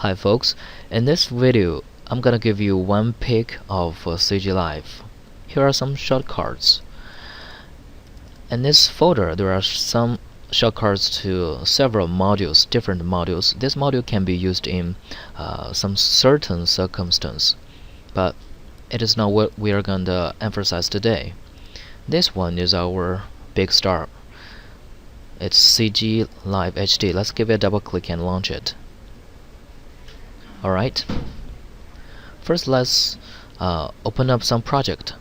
Hi folks, in this video I'm gonna give you one pick of CG Live. Here are some shortcuts. In this folder there are some shortcuts to several modules, different modules. This module can be used in some certain circumstance, but it is not what we are going to emphasize today. This one is our big star. It's CG Live HD. Let's give it a double click and launch it. Alright, first let's open up some project.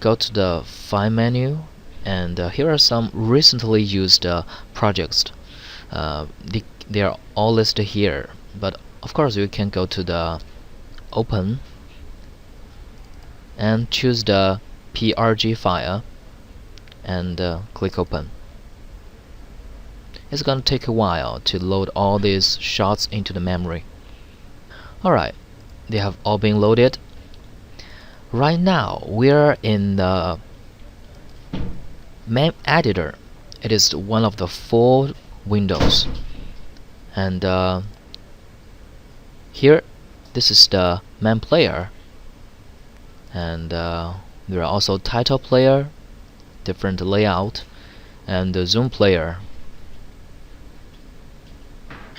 Go to the File menu, and here are some recently used projects. They are all listed here, but of course you can go to the Open and choose the PRG file and click Open. It's gonna take a while to load all these shots into the memory. Alright, they have all been loaded. Right now we're in the main editor. It is one of the 4 windows, and here this is the main player, and there are also title player, different layout, and the zoom player.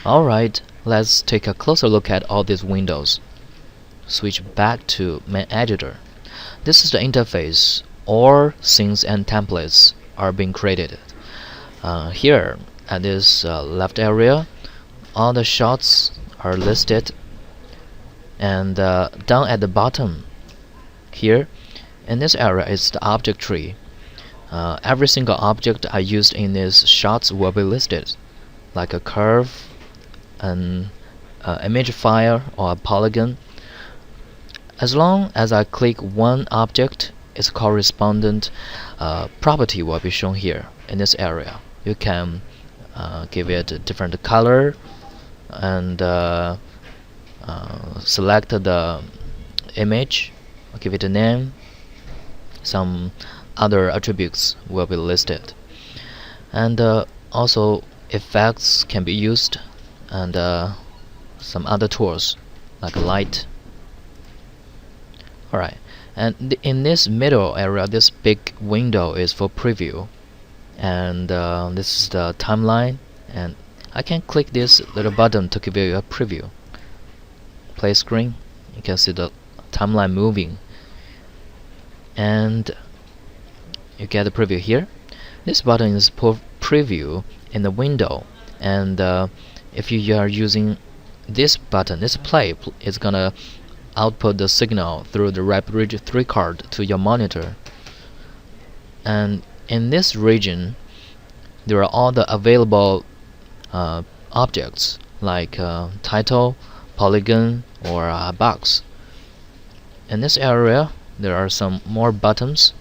Alright, let's take a closer look at all these windows. Switch back to main editor. This is the interface. All scenes and templates are being created. Here at this left area, all the shots are listed, and down at the bottom here in this area is the object tree. Every single object I used in these shots will be listed, like a curve, an image file, or a polygon. As long as I click one object, its correspondent property will be shown here in this area. You can give it a different color and select the image, give it a name. Some other attributes will be listed, and also effects can be used, and some other tools like light. Alright, and in this middle area, this big window is for preview, and this is the timeline, and I can click this little button to give you a preview. Play screen, you can see the timeline moving, and you get the preview here. This button is for preview in the window, and if you are using this button, this play, it's gonna output the signal through the Rapid Bridge 3 card to your monitor. And in this region, there are all the available objects like title, polygon, or a box. In this area, there are some more buttons.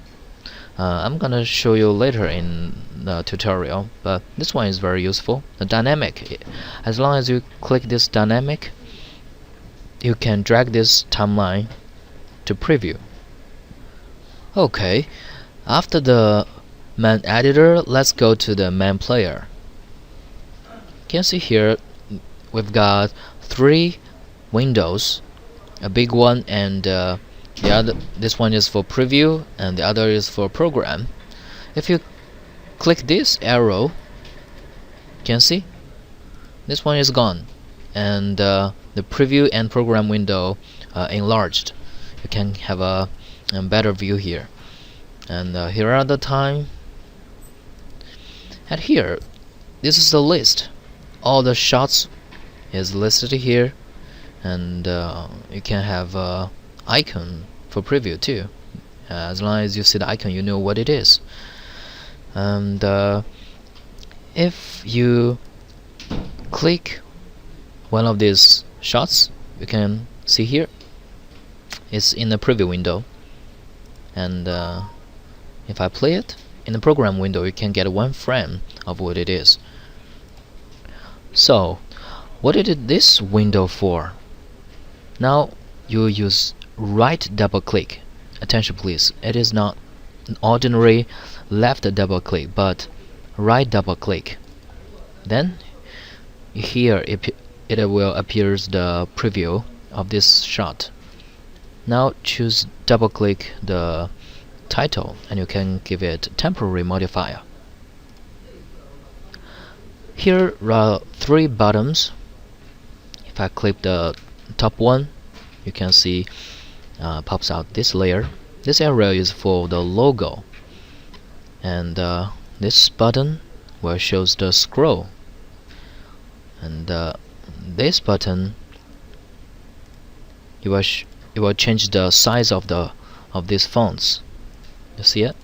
I'm gonna show you later in the tutorial, but this one is very useful. The dynamic, as long as you click this dynamic, you can drag this timeline to preview. Okay, after the main editor, let's go to the main player. You can see here we've got 3 windows, a big one, and this one is for preview, and the other is for program. If you click this arrow, you can see this one is gone, and the preview and program window enlarged. You can have a better view here, and here are the time. And here, this is the list. All the shots is listed here, and you can have a icon for preview too. As long as you see the icon, you know what it is. And if you click one of these shots, you can see here it's in the preview window, and if I play it in the program window, you can get 1 frame of what it is. So what is this window for? Now you use right double click. Attention please, it is not an ordinary left double click, but right double click. Then here it will appear the preview of this shot. Now choose double click the title and you can give it temporary modifier. Here are 3 buttons. If I click the top one, you can see pops out this layer. This area is for the logo, and this button will shows the scroll, and this button it will change the size of these fonts. You see it?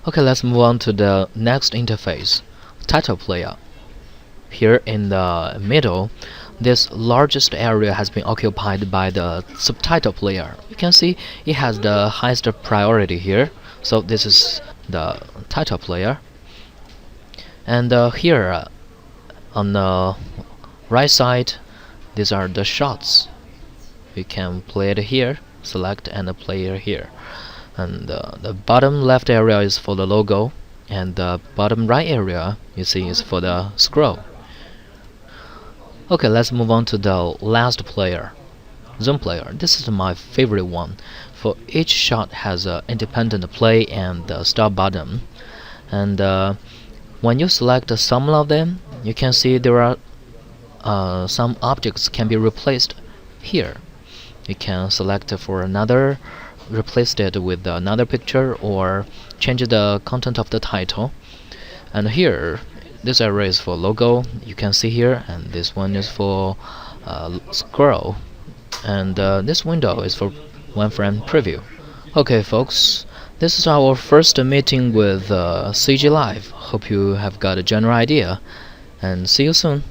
Okay, let's move on to the next interface, title player. Here in the middle, this largest area has been occupied by the subtitle player. You can see it has the highest priority here, so this is the title player. And here on the right side, these are the shots. You can play it here, select and play it here. And the bottom left area is for the logo, and the bottom right area you see is for the scroll. Okay, let's move on to the last player, zoom player. This is my favorite one. For each shot has an independent play and the stop button, and when you select some of them, you can see there are some objects can be replaced here. You can select for another, replace it with another picture, or change the content of the title. And here, this area is for logo, you can see here, and this one is for scroll, and this window is for one frame preview. Okay folks, this is our first meeting with CG Live. Hope you have got a general idea, and see you soon.